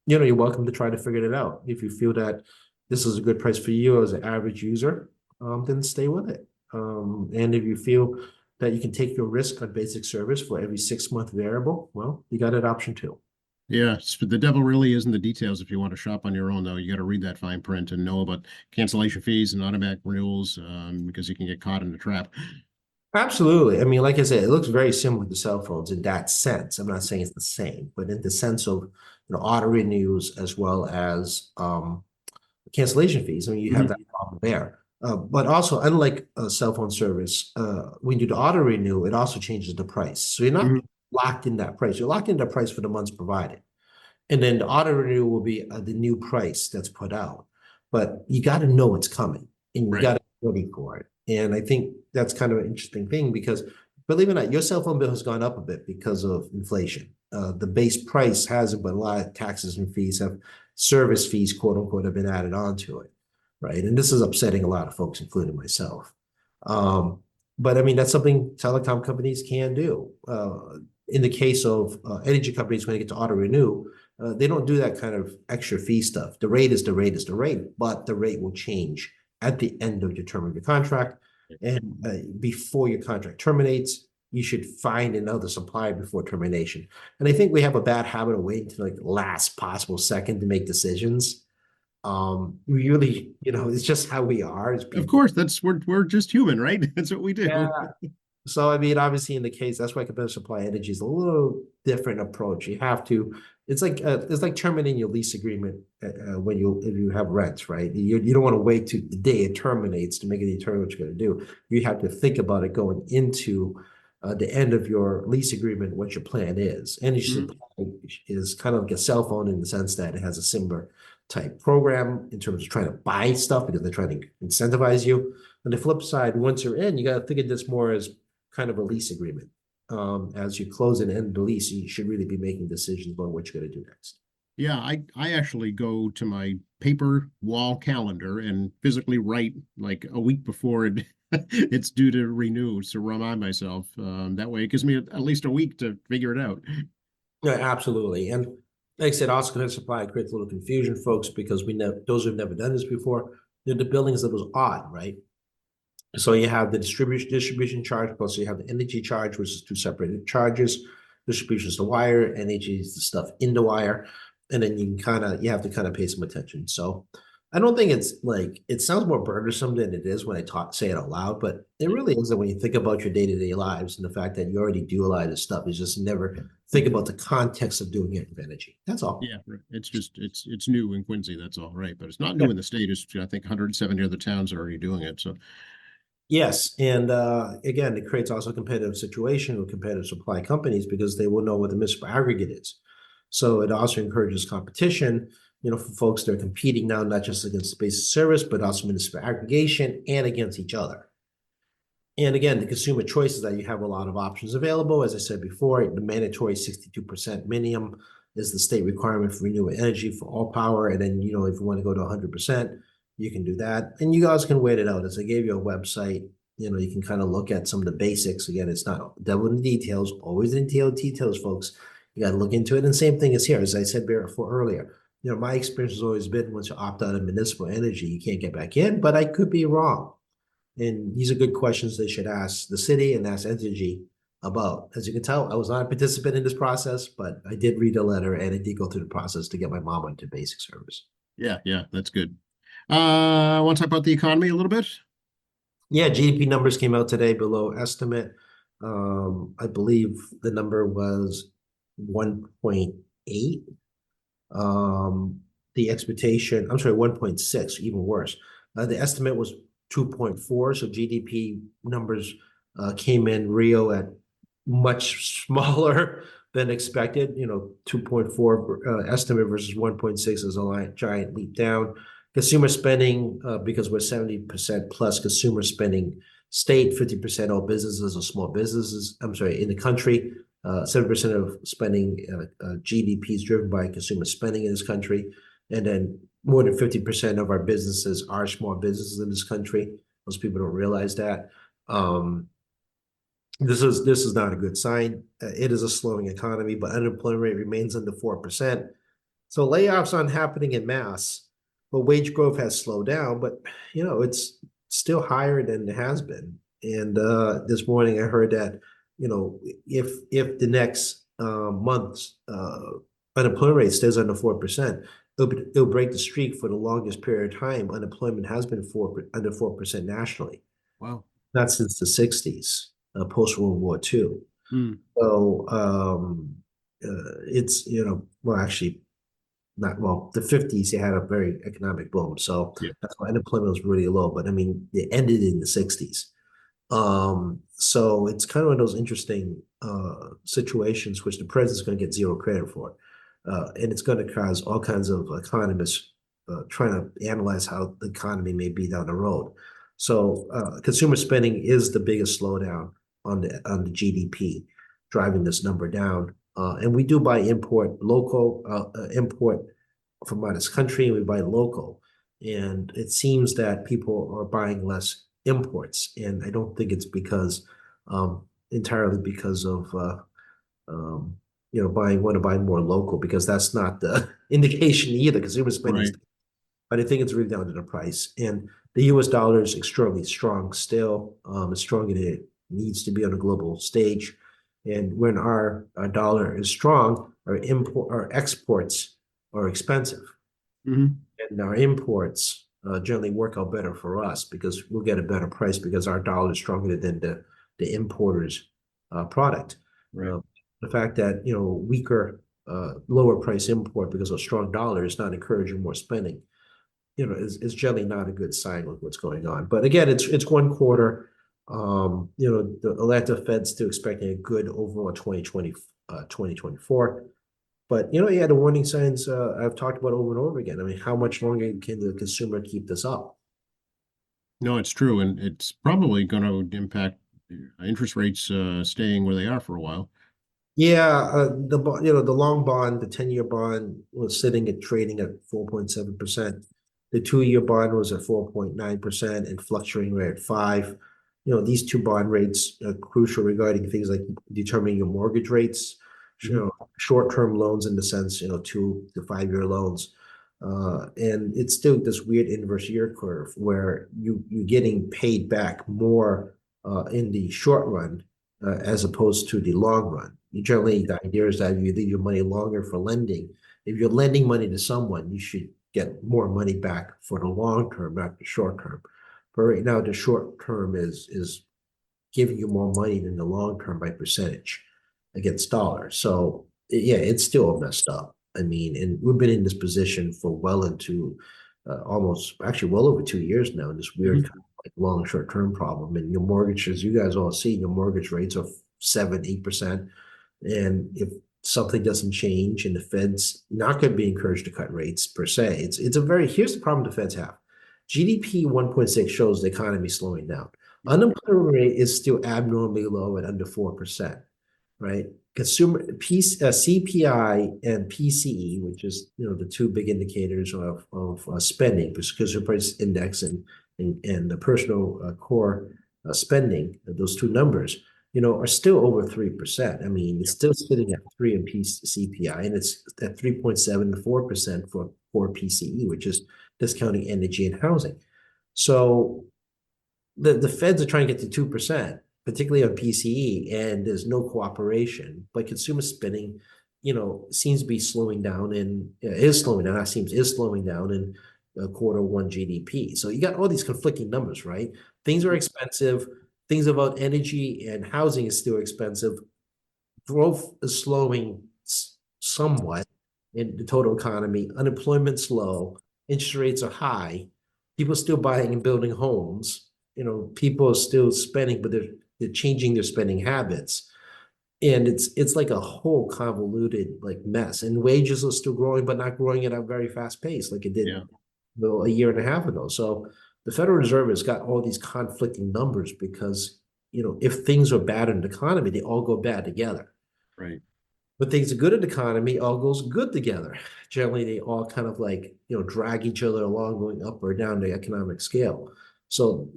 you're welcome to try to figure it out. If you feel that this is a good price for you as an average user, then stay with it. And if you feel that you can take your risk on basic service for every 6 month variable, well, you got that option too. Yeah, the devil really is in the details if you want to shop on your own, though. You got to read that fine print and know about cancellation fees and automatic renewals, because you can get caught in the trap. Absolutely. I mean, like I said, it looks very similar to cell phones in that sense. I'm not saying it's the same, but in the sense of auto renews as well as cancellation fees. I mean, you have that problem there. But also, unlike a cell phone service, when you do the auto renew, it also changes the price. So you're not locked in that price. You're locked in the price for the months provided. And then the auto renew will be the new price that's put out. But you got to know it's coming, and you got to be ready for it. And I think that's kind of an interesting thing, because believe it or not, your cell phone bill has gone up a bit because of inflation. The base price hasn't, but a lot of taxes and fees have service fees, quote unquote, have been added onto it, right? And this is upsetting a lot of folks, including myself. But I mean, that's something telecom companies can do. In the case of energy companies, when they get to auto renew, they don't do that kind of extra fee stuff. The rate is the rate is the rate, but the rate will change at the end of your term of your contract. And before your contract terminates, you should find another supplier before termination. And I think we have a bad habit of waiting to like last possible second to make decisions. We really, it's just how we are as people. Of course, we're just human, right? That's what we do. Yeah. So I mean, obviously, in the case, that's why competitive supply energy is a little different approach. You have to. It's like terminating your lease agreement if you have rents, right? You don't want to wait to the day it terminates to make it determine what you're going to do. You have to think about it going into the end of your lease agreement, what your plan is. Energy supply is kind of like a cell phone in the sense that it has a similar type program in terms of trying to buy stuff because they're trying to incentivize you. On the flip side, once you're in, you got to think of this more as kind of a lease agreement. As you close and end the lease, you should really be making decisions about what you're going to do next. Yeah, I actually go to my paper wall calendar and physically write like a week before it's due to renew to remind myself. That way it gives me at least a week to figure it out. Yeah, absolutely. And like I said, also going to supply creates a little confusion, folks, because those who've never done this before, the billings that was odd, right? So you have the distribution charge, plus you have the energy charge, which is two separated charges. Distribution is the wire, energy is the stuff in the wire, and then you have to kind of pay some attention. So I don't think it's like, it sounds more burdensome than it is when I say it out loud, but it really isn't when you think about your day-to-day lives and the fact that you already do a lot of this stuff. Is just never think about the context of doing it with energy. That's all. Yeah, it's just it's new in Quincy, that's all, right? But it's not new in the state. It's, I think 170 other towns are already doing it. So yes, and again, it creates also a competitive situation with competitive supply companies because they will know what the municipal aggregate is. So it also encourages competition, for folks that are competing now, not just against the basic service, but also municipal aggregation and against each other. And again, the consumer choice is that you have a lot of options available. As I said before, the mandatory 62% minimum is the state requirement for renewable energy for all power. And then, if you want to go to 100%, you can do that. And you guys can wait it out. As I gave you a website, you can kind of look at some of the basics. Again, it's not devil in the details, always in details, folks. You got to look into it. And same thing is here, as I said before earlier. My experience has always been once you opt out of municipal energy, you can't get back in, but I could be wrong. And these are good questions they should ask the city and ask Entergy about. As you can tell, I was not a participant in this process, but I did read a letter and I did go through the process to get my mom into basic service. Yeah, yeah, that's good. I want to talk about the economy a little bit. Yeah, GDP numbers came out today below estimate. I believe the number was 1.8. The expectation, I'm sorry, 1.6, even worse. The estimate was 2.4, so GDP numbers came in Rio at much smaller than expected. 2.4 estimate versus 1.6 is a giant leap down. Consumer spending, because we're 70% plus consumer spending state, 50% all businesses or small businesses, I'm sorry, in the country. 7% of spending, GDP is driven by consumer spending in this country. And then more than 50% of our businesses are small businesses in this country. Most people don't realize that. This is not a good sign. It is a slowing economy, but unemployment rate remains under 4%. So layoffs aren't happening in mass, but wage growth has slowed down. But it's still higher than it has been. And this morning I heard that if the next month's unemployment rate stays under 4%, it'll break the streak for the longest period of time. Unemployment has been under 4% nationally. Wow. Not since the 60s, post World War II. So it's well, actually not well. The 50s they had a very economic boom, so that's why unemployment was really low. But I mean, it ended in the 60s. So it's kind of one of those interesting situations which the president's going to get zero credit for. And it's going to cause all kinds of economists trying to analyze how the economy may be down the road. So consumer spending is the biggest slowdown on the GDP, driving this number down. And we do buy import from out of this country, and we buy local. And it seems that people are buying less imports, and I don't think it's because entirely because of want to buy more local, because that's not the indication either. Consumer spending, but I think it's really down to the price. And the U.S. dollar is extremely strong still. It's stronger than it needs to be on a global stage. And when our dollar is strong, our exports are expensive, and our imports generally work out better for us because we'll get a better price because our dollar is stronger than the importer's product. Right. The fact that weaker, lower price import because of a strong dollar is not encouraging more spending, is generally not a good sign of what's going on. But again, it's one quarter. The Atlanta Fed's still expecting a good overall 2024. But the warning signs I've talked about over and over again. I mean, how much longer can the consumer keep this up? No, it's true, and it's probably going to impact interest rates staying where they are for a while. Yeah, the long bond, the 10-year bond was trading at 4.7%. The 2-year bond was at 4.9% and fluctuating right at 5%. These two bond rates are crucial regarding things like determining your mortgage rates, short-term loans in the sense, 2 to 5-year loans. And it's still this weird inverse yield curve where you're getting paid back more in the short run as opposed to the long run. Generally, the idea is that if you leave your money longer for lending, if you're lending money to someone, you should get more money back for the long term, not the short term. But right now, the short term is giving you more money than the long term by percentage against dollar. So yeah, it's still messed up. I mean, and we've been in this position for well into almost actually well over 2 years now in this weird kind of like long short term problem. And your mortgages, you guys all see your mortgage rates are 7-8%. And if something doesn't change and the Fed's not going to be encouraged to cut rates per se, here's the problem the Feds have. GDP 1.6 shows the economy slowing down. Unemployment rate is still abnormally low at under 4%. right? CPI and PCE, which is the two big indicators of spending, consumer price index and the personal core spending, those two numbers, are still over 3%. I mean, it's still sitting at 3 in CPI, and it's at 3.7 to 4% for core PCE, which is discounting energy and housing. So the feds are trying to get to 2%, particularly on PCE, and there's no cooperation. But consumer spending, seems to be slowing down and is slowing down. Is slowing down in Q1 GDP. So you got all these conflicting numbers, right? Things are expensive. Things about energy and housing is still expensive. Growth is slowing somewhat in the total economy. Unemployment's low. Interest rates are high. People are still buying and building homes. People are still spending, but they're changing their spending habits. And it's like a whole convoluted like mess. And wages are still growing, but not growing at a very fast pace like it did a year and a half ago. So the Federal Reserve has got all these conflicting numbers because, if things are bad in the economy, they all go bad together. Right. But things are good in the economy, all goes good together. Generally, they all kind of like, drag each other along, going up or down the economic scale. So,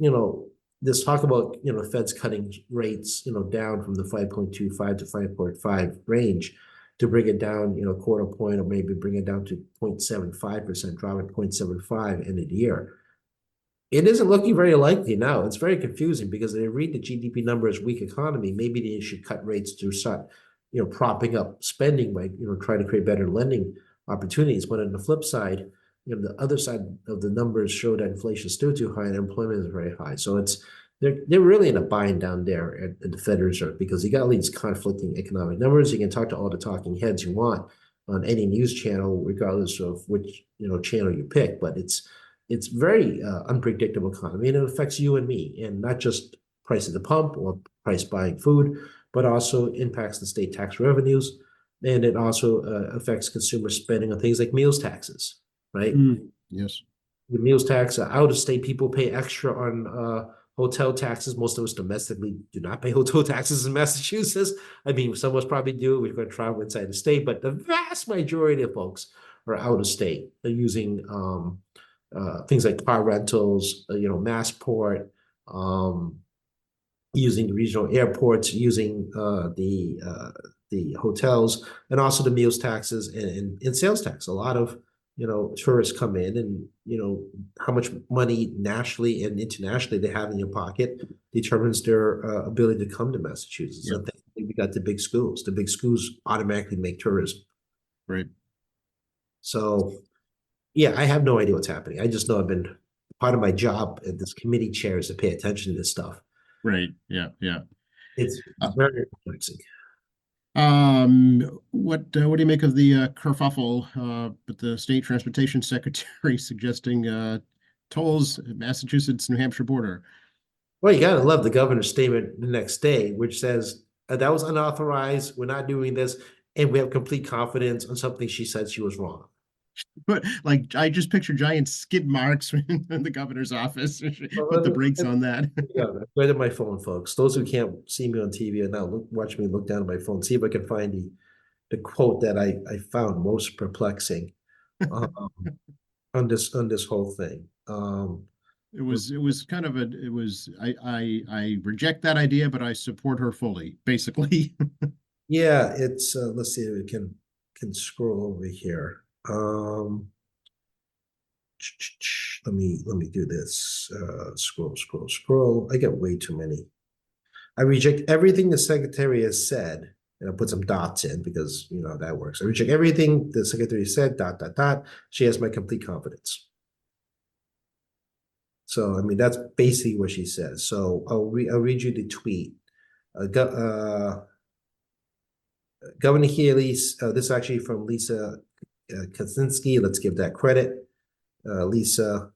this talk about, Fed's cutting rates, down from the 5.25 to 5.5 range to bring it down, quarter point, or maybe bring it down to 0.75%, drop it 0.75 end of the year. It isn't looking very likely now. It's very confusing because they read the GDP number as weak economy. Maybe they should cut rates to start, propping up spending by, trying to create better lending opportunities. But on the flip side, the other side of the numbers show that inflation is still too high and employment is very high. So they're really in a bind down there at the Federal Reserve because you got all these conflicting economic numbers. You can talk to all the talking heads you want on any news channel, regardless of which channel you pick. But it's very unpredictable economy, and it affects you and me, and not just price at the pump or price buying food, but also impacts the state tax revenues, and it also affects consumer spending on things like meals taxes, right? Yes. The meals tax, out of state people pay extra on hotel taxes. Most of us domestically do not pay hotel taxes in Massachusetts. I mean, some of us probably do. We're going to travel inside the state, but the vast majority of folks are out of state. They're using things like car rentals, Massport, using the regional airports, using the hotels, and also the meals taxes and sales tax. A lot of tourists come in, and how much money nationally and internationally they have in your pocket determines their ability to come to Massachusetts. Yeah. So we got the big schools. The big schools automatically make tourism. Right. So yeah, I have no idea what's happening. I just know I've been part of my job at this committee chair is to pay attention to this stuff. Right. Yeah. Yeah. It's very perplexing. What do you make of the kerfuffle with the state transportation secretary suggesting tolls at Massachusetts New Hampshire border? Well, you gotta love the governor's statement the next day, which says that was unauthorized. We're not doing this, and we have complete confidence on something she said she was wrong. But like, I just picture giant skid marks in the governor's office. Put the brakes on that. Yeah, right at my phone, folks. Those who can't see me on TV and now watch me look down at my phone, see if I can find the quote that I found most perplexing on this whole thing. It was kind of I reject that idea, but I support her fully, basically. Yeah, it's let's see if we can scroll over here. Let me do this. Scroll. I get way too many. I reject everything the secretary has said, and I put some dots in because that works. I reject everything the secretary said. ... She has my complete confidence. So I mean that's basically what she says. So I'll read you the tweet. Governor Healy, this is actually from Lisa Kaczynski. Let's give that credit. Lisa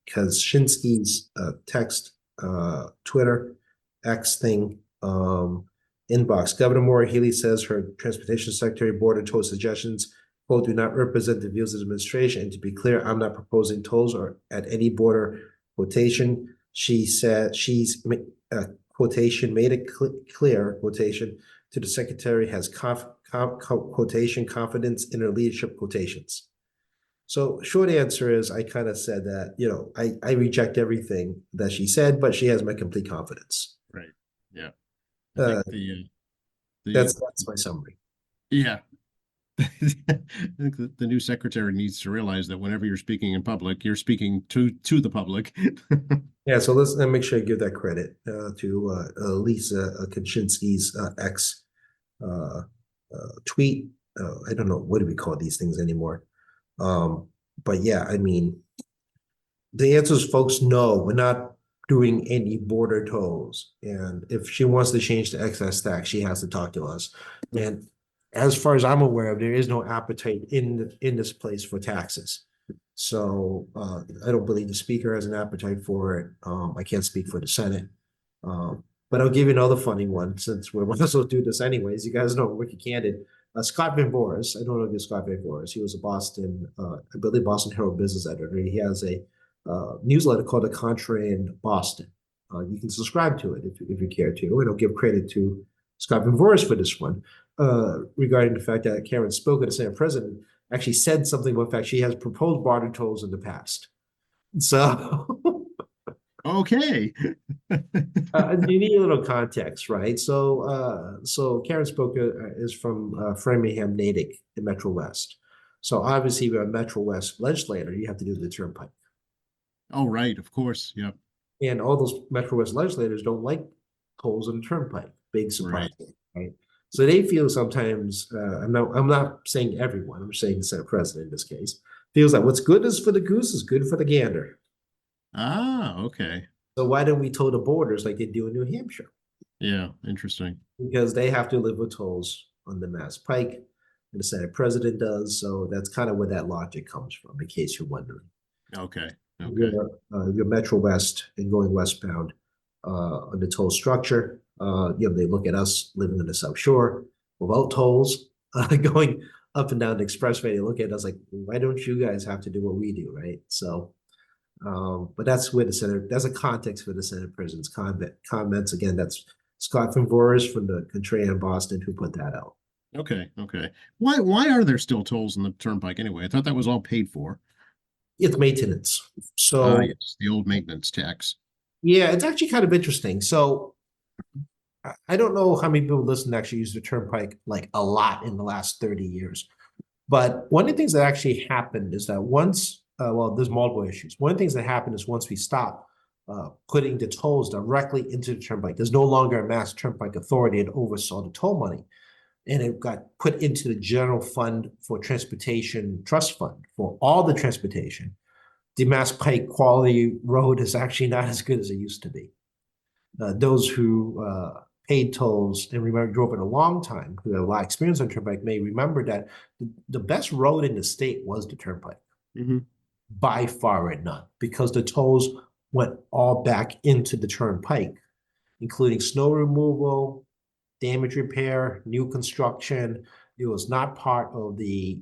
Kaczynski's text, Twitter, X thing, inbox. Governor Maura Healey says her transportation secretary border toll suggestions, quote, do not represent the views of the administration. And to be clear, I'm not proposing tolls or at any border quotation. She said she's quotation, made it clear, quotation, to the secretary has quotation, confidence in her leadership, quotations. So short answer is I kind of said that, I reject everything that she said, but she has my complete confidence. Right. Yeah. I Uh, think the that's my summary. yeah. I think the new secretary needs to realize that whenever you're speaking in public, you're speaking to the public. Yeah, so let's make sure I give that credit to Lisa Kaczynski's ex uh, tweet. I don't know, what do we call these things anymore? But yeah, I mean, the answer is, folks, no, we're not doing any border tolls. And if she wants to change the excess tax, she has to talk to us. And as far as I'm aware of, there is no appetite in this place for taxes. So I don't believe the speaker has an appetite for it. I can't speak for the Senate. But I'll give you another funny one since we're also do this anyways. You guys know Wiki Candid. Scott Van Boris, I don't know if you're Scott Van Boris. He was a Boston, I believe Boston Herald business editor. He has a newsletter called The Contrarian Boston. You can subscribe to it if you care to. And I'll give credit to Scott Van Boris for this one regarding the fact that Karen Spilka, the Senate president, actually said something about the fact she has proposed border tolls in the past. So Okay. you need a little context, right? So Karen Spilka is from Framingham, Natick in Metro West. So obviously, you're a Metro West legislator, you have to do the turnpike. Oh, right. Of course. Yep. And all those Metro West legislators don't like tolls on the turnpike. Big surprise, right? So they feel sometimes, I'm not saying everyone, I'm saying the Senate president in this case, feels like what's good is for the goose is good for the gander. Ah, okay. So why don't we toll the borders like they do in New Hampshire? Yeah, interesting. Because they have to live with tolls on the Mass Pike, and the Senate president does. So that's kind of where that logic comes from, in case you're wondering. Okay. Okay. Your Metro West and going westbound on the toll structure. They look at us living in the South Shore without tolls, going up and down the expressway. They look at us like, why don't you guys have to do what we do, right? So, but that's where that's a context for the Senate president's comments. Again, that's Scott Van Boris from the Contrarian Boston who put that out. Okay. Okay. Why are there still tolls on the turnpike anyway? I thought that was all paid for. It's maintenance. So Yes, the old maintenance tax. yeah, it's actually kind of interesting. So I don't know how many people listen to actually use the turnpike like a lot in the last 30 years. But one of the things that actually happened is that once, there's multiple issues. One of the things that happened is once we stopped putting the tolls directly into the turnpike, there's no longer a Mass Turnpike Authority that oversaw the toll money. And it got put into the general fund for transportation trust fund for all the transportation. The Mass Pike Quality Road is actually not as good as it used to be. Those who paid tolls and drove it a long time, who had a lot of experience on turnpike, may remember that the best road in the state was the turnpike, by far and none, because the tolls went all back into the turnpike, including snow removal, damage repair, new construction. It was not part of the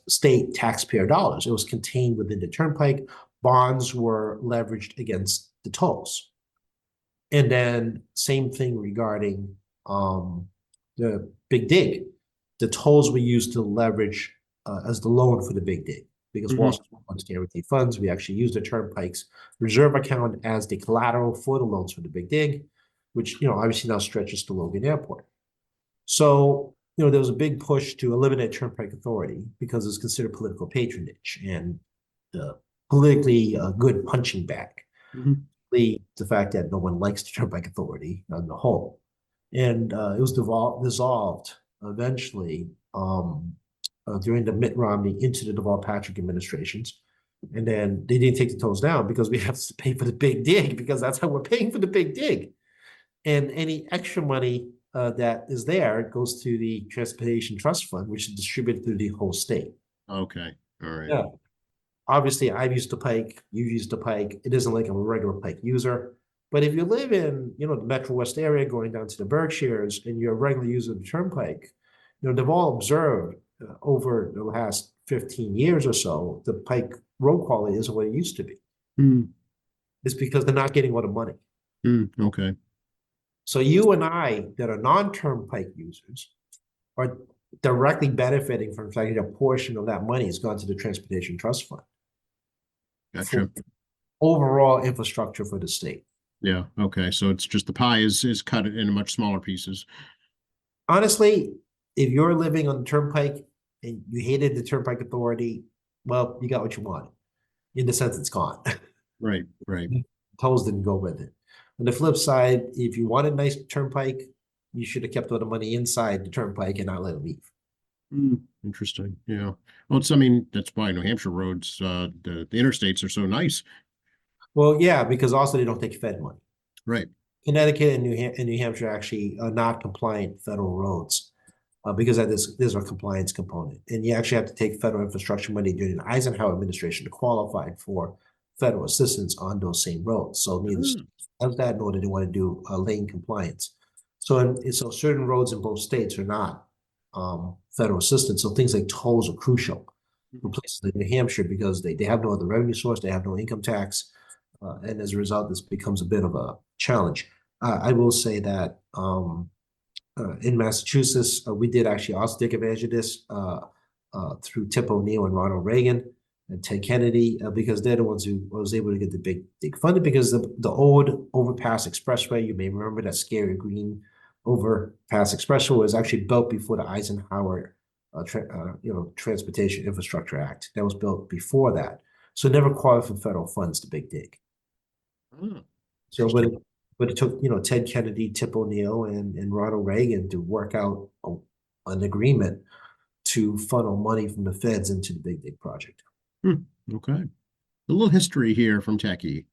state taxpayer dollars. It was contained within the turnpike. Bonds were leveraged against the tolls. And then same thing regarding the Big Dig. The tolls were used to leverage as the loan for the Big Dig. Because Wall Street wants guaranteed funds, we actually use the turnpike's reserve account as the collateral for the loans for the Big Dig, which obviously now stretches to Logan Airport. So there was a big push to eliminate Turnpike Authority because it's considered political patronage and politically good punching bag. The fact that no one likes the Turnpike Authority on the whole, and it was dissolved eventually during the Mitt Romney into the Deval Patrick administrations. And then they didn't take the tolls down because we have to pay for the Big Dig, because that's how we're paying for the Big Dig. And any extra money that is there goes to the Transportation Trust Fund, which is distributed through the whole state. Okay. All right. Yeah. Obviously, I've used the Pike, you've used the Pike. It isn't like I'm a regular Pike user. But if you live in, the Metro West area going down to the Berkshires and you're a regular user of the Turnpike, they've all observed over the last 15 years or so, the Pike road quality isn't what it used to be. It's because they're not getting a lot of money. Okay. So you and I that are non-turnpike users are directly benefiting from the fact that a portion of that money has gone to the Transportation Trust Fund for Gotcha. overall infrastructure for the state. Yeah. Okay. So it's just the pie is cut into much smaller pieces. Honestly, if you're living on the turnpike and you hated the Turnpike Authority, well, you got what you wanted. In the sense it's gone. Right. Right. Tolls didn't go with it. On the flip side, if you wanted nice turnpike, you should have kept all the money inside the turnpike and not let it leave. Interesting. Yeah. Well, I mean, that's why New Hampshire roads, the interstates are so nice. Well, yeah, because also they don't take Fed money. Right. Connecticut and New Hampshire actually are not compliant federal roads because there's a compliance component, and you actually have to take federal infrastructure money during the Eisenhower administration to qualify for federal assistance on those same roads. So neither of that, nor do they want to do lane compliance. So certain roads in both states are not federal assistance. So things like tolls are crucial for places like New Hampshire because they have no other revenue source, they have no income tax, and as a result, this becomes a bit of a challenge. I will say that in Massachusetts, we did actually also take advantage of this through Tip O'Neill and Ronald Reagan and Ted Kennedy because they're the ones who was able to get the big funding because the old overpass expressway, you may remember that scary green overpass expressway was actually built before the Eisenhower Transportation Infrastructure Act. That was built before that. So it never qualified for federal funds to Big Dig. So, but it took, Ted Kennedy, Tip O'Neill, and Ronald Reagan to work out an agreement to funnel money from the feds into the Big Dig project. Okay. A little history here from Techie.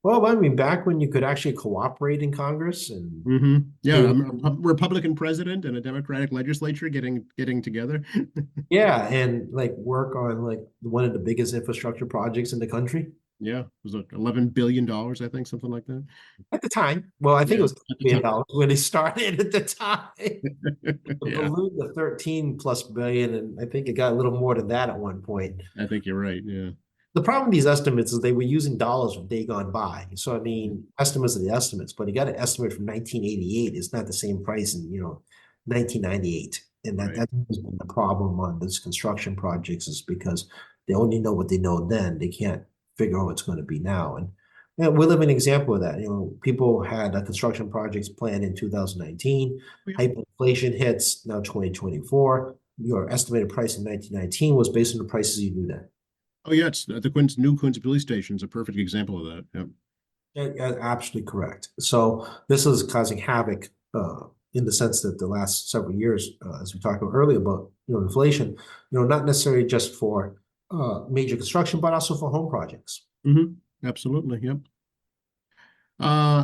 Well, I mean, back when you could actually cooperate in Congress and yeah, a Republican president and a Democratic legislature getting together. Yeah, and like work on like one of the biggest infrastructure projects in the country. Yeah, it was like $11 billion, I think, something like that. At the time. Well, I think it was at $1 billion when it started at the time. Yeah, Ballooned to 13 plus billion, and I think it got a little more than that at one point. I think you're right. Yeah. The problem with these estimates is they were using dollars from day gone by. So I mean, estimates are the estimates, but you got an estimate from 1988. It's not the same price in 1998, and Right. that's been the problem on this construction projects is because they only know what they know then. They can't figure out what's going to be now. And we live an example of that. People had construction projects planned in 2019. Yeah. Hyperinflation hits now 2024. Your estimated price in 1919 was based on the prices you knew then. Oh yeah, it's the new Quincy Police Station is a perfect example of that. Yep. Yeah, absolutely correct. So this is causing havoc in the sense that the last several years, as we talked about earlier about inflation, not necessarily just for major construction, but also for home projects. Absolutely. Yep.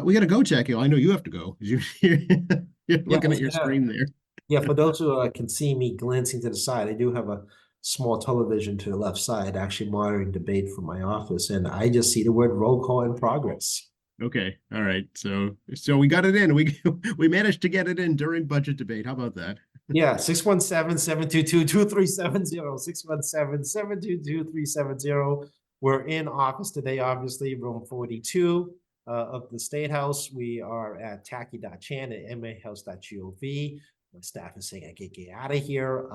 We got to go, Jackie. I know you have to go. You're looking at your screen there. Yeah, for those who can see me glancing to the side, I do have a small television to the left side, actually monitoring debate from my office, and I just see the word roll call in progress. Okay, all right. So we got it in. We managed to get it in during budget debate. How about that? Yeah, 617-722-2370, 617-722-2370. We're in office today, obviously, room 42 of the State House. We are at tacky.chan at mahouse.gov. My staff is saying I can get out of here.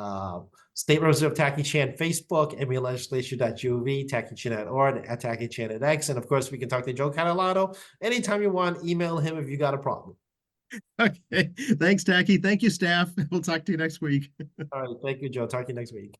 State Representative Tacky Chan, Facebook, MAlegislature.gov, TackyChan.org, at Tacky Chan at X. And of course, we can talk to Joe Catalano anytime you want. Email him if you got a problem. Okay. Thanks, Tacky. Thank you, staff. We'll talk to you next week. All right. Thank you, Joe. Talk to you next week.